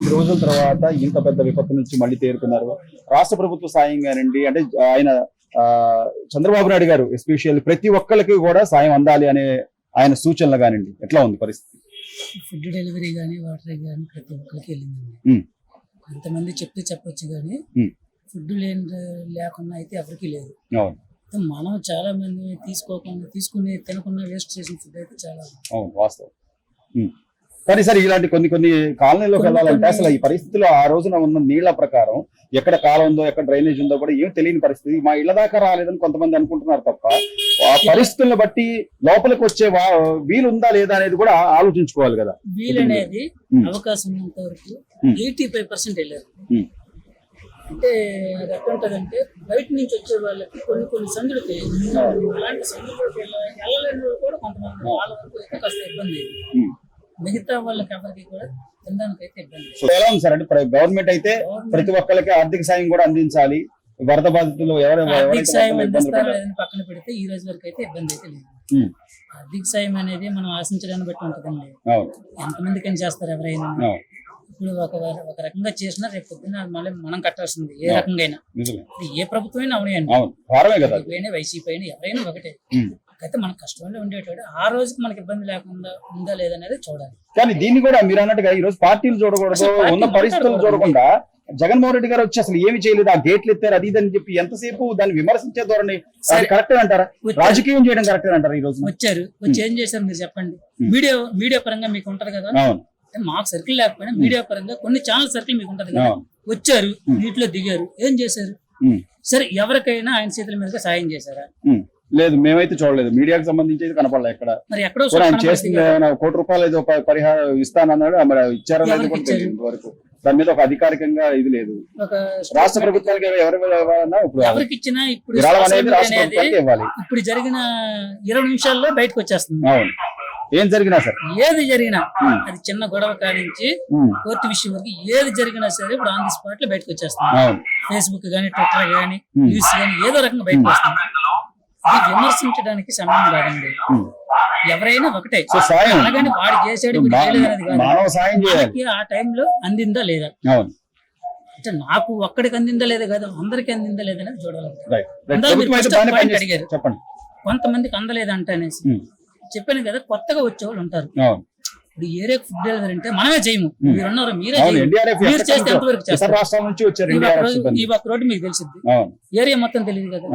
ఇన్ని రోజుల తర్వాత ఇంత పెద్ద విపత్తు నుంచి మళ్ళీ తేరుకున్నారు. రాష్ట్ర ప్రభుత్వ సాయం కానివ్వండి, అంటే ఆయన చంద్రబాబు నాయుడు గారు ఎస్పెషల్లీ ప్రతి ఒక్కరికి కూడా సాయం అందాలి అనే ఆయన సూచనలు కానివ్వండి, ఎట్లా ఉంది పరిస్థితి? ఫుడ్ డెలివరీ కానీ వాటర్ కానీ ప్రతి ఒక్కరికి వెళ్ళిందండి. కొంతమంది చెప్తే చెప్పొచ్చు కానీ ఫుడ్ లేకుండా అయితే ఎవరికి లేదు. మనం చాలా మంది తీసుకుని తినకుండా వేస్ట్ చేసిన ఫుడ్ అయితే చాలా వాస్తవం. కానీ సరే ఇలాంటి కొన్ని కాలనీలోకి వెళ్ళాలంటే అసలు ఈ పరిస్థితుల్లో ఆ రోజున ఉన్న నీళ్ల ప్రకారం ఎక్కడ కాలం ఉందో ఎక్కడ డ్రైనేజ్ ఉందో కూడా ఏం తెలియని పరిస్థితి. మా ఇళ్ల దాకా రాలేదని కొంతమంది అనుకుంటున్నారు తప్ప ఆ పరిస్థితులను బట్టి లోపలికి వచ్చే వీలు ఉందా లేదా అనేది కూడా ఆలోచించుకోవాలి కదా. వీలు అనేది అవకాశం ఉన్నంత వరకు 85% వెళ్ళారు. అంటే అది ఎట్లా ఉంటదంటే బయట నుంచి వచ్చే వాళ్ళకి కొన్ని సందులకి అలాంటి సందులోకి వెళ్ళలేని వాళ్ళు కూడా కొంతమంది వాళ్ళ వరకు అయితే కాస్త ఇబ్బంది. మిగతా వాళ్ళకి ఎవరికి కూడా తినడానికి అయితే ఇబ్బంది. ఎలా ఉంది సార్? అంటే గవర్నమెంట్ అయితే ప్రతి ఒక్కరికి ఆర్థిక సాయం కూడా అందించాలి. వరద బాధితులు ఆర్థిక సాయం అందిస్తారో లేదని పక్కన పెడితే ఈ రోజు వరకు అయితే ఇబ్బంది అయితే లేదు. ఆర్థిక సాయం అనేది మనం ఆశించడాన్ని బట్టి ఉంటుందండి. ఎంతమందికైనా చేస్తారు ఎవరైనా. ఇప్పుడు ఒక రకంగా చేసినా రేపు పొద్దున్న మళ్ళీ మనం కట్టాల్సింది ఏ రకంగా అయినా. ఏ ప్రభుత్వమైనా అవునాయండి, వైసీపీ అయినా ఎవరైనా ఒకటే. అయితే మనకు కష్టంలో ఉండేటోడు ఆ రోజుకి మనకి ఇబ్బంది లేకుండా ఉందా లేదనేది చూడాలి. కానీ దీన్ని కూడా మీరు అన్నట్టుగా ఈ రోజు పార్టీలు చూడకూడదు, ఉన్న పరిస్థితులు చూడకుండా జగన్మోహన్ రెడ్డి గారు వచ్చి అసలు ఏమి చేయలేదు, ఆ గేట్లు ఎత్తారు అది ఇదని చెప్పి ఎంతసేపు దాన్ని విమర్శించే ధోరణి కరెక్టే అంటారా? రాజకీయం చేయడం కరెక్టే అంటారా? ఈ రోజు వచ్చి ఏం చేశారు మీరు చెప్పండి. మీడియా పరంగా మీకు ఉంటది కదా. మాకు సర్కిల్ లేకపోయినా మీడియా పరంగా కొన్ని ఛానల్ సర్కిల్ మీకు ఉంటది కదా. వచ్చారు, నీటిలో దిగారు, ఏం చేశారు? సరే ఎవరికైనా ఆయన చేతుల మీదుగా సాయం చేశారా? లేదు, మేమైతే చూడలేదు. మీడియాకి సంబంధించి కనపడలేదు ఎక్కడ. మరి ఎక్కడో చేసింది ₹1 ఏదో పరిహారం ఇస్తానన్నాడు, మరి ఇచ్చారో లేదు కూడా తెలియదు వరకు. దాని మీద ఒక అధికారికంగా ఇది లేదు. రాష్ట్ర ప్రభుత్వానికి ఎవరికి ఇచ్చినా ఇప్పుడు ఇప్పుడు జరిగిన 20 నిమిషాల్లో బయటకు వచ్చేస్తుంది. ఏం జరిగినా సరే, ఏది జరిగినా అది చిన్న గొడవ కానించి కోర్టు విషయం వరకు ఏది జరిగినా సరే ఇప్పుడు ఆన్ ది స్పాట్ లో బయటకు వచ్చేస్తుంది. ఫేస్బుక్ గానీ, ట్విట్టర్ గానీ, న్యూస్ గానీ ఏదో రకంగా బయటకు వస్తుంది. ఇది విమర్శించడానికి సమయం కాదండి. ఎవరైనా ఒకటే. అలాగని వాడు చేసాడు ఆ టైంలో అందిందా లేదా, అంటే నాకు ఒక్కడికి అందిందా లేదా కాదు, అందరికి అందిందా లేదనేది చూడాలి. అడిగారు కొంతమందికి అందలేదంట అనేసి. చెప్పాను కదా, కొత్తగా వచ్చేవాళ్ళు ఉంటారు. ఇప్పుడు ఏరియా ఫుడ్ డెలివరీ అంటే మనమే చేయము, మీరున్నారు, మీరే మీరు చేస్తే ఎంతవరకు చేస్తారు? ఈ ఒక్క రోడ్డు మీకు తెలిసింది, ఏరియా మొత్తం తెలియదు కదా.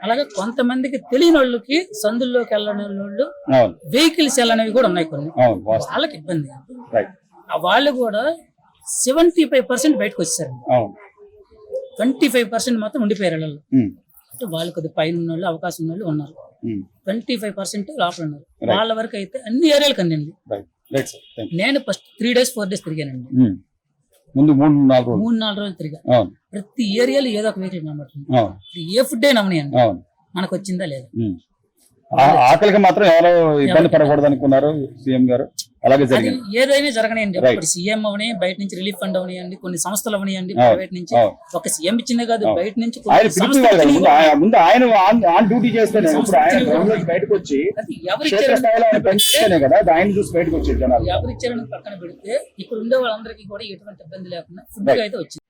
అలాగే కొంతమందికి తెలియని వాళ్ళకి సందుల్లోకి వెళ్ళని వాళ్ళు వెహికల్స్ వెళ్ళనివి కూడా ఉన్నాయి కొన్ని, వాళ్ళకి ఇబ్బంది. వాళ్ళు కూడా 75% బయటకు వచ్చేసారు, 25% మాత్రం ఉండిపోయారు వాళ్ళు. అంటే వాళ్ళు కొద్దిగా పైన ఉన్న వాళ్ళు, అవకాశం ఉన్న వాళ్ళు ఉన్నారు, 25% లోపల ఉన్నారు. వాళ్ళ వరకు అయితే అన్ని ఏరియాలకు అందింది. నేను ఫస్ట్ 3 days 4 days తిరిగానండి. ముందు 3-4 రోజులు తిరిగా. ప్రతి ఏరియాలో ఏదో ఒక వెహికల్ కనబడుతుంది. ఏ ఫుడ్ అయినా అవనియండి, మనకు వచ్చిందా లేదా. ఆకలికి మాత్రం ఎవరో ఇబ్బంది పడకూడదు అనుకున్నారు సీఎం గారు. అలాగే జరిగింది. ఏదైనా జరగనియండి, ఇప్పుడు సీఎం అవని, బయట నుంచి రిలీఫ్ ఫండ్ అవనియండి, కొన్ని సంస్థలు అవనియండి, ప్రైవేట్ నుంచి. ఒక సీఎం ఇచ్చిందే కాదు, బయట నుంచి ముందు ఆయన ఆన్ డ్యూటీ చేస్తేనే ఇప్పుడు ఆయన బయటకు వచ్చి కదా ఆయన చూసి బయటకు వచ్చేది. ఎవరిచ్చారని పక్కన పెడితే ఇక్కడ ఉండే వాళ్ళందరికీ కూడా ఎటువంటి ఇబ్బంది లేకుండా ఫుడ్ అయితే వచ్చింది.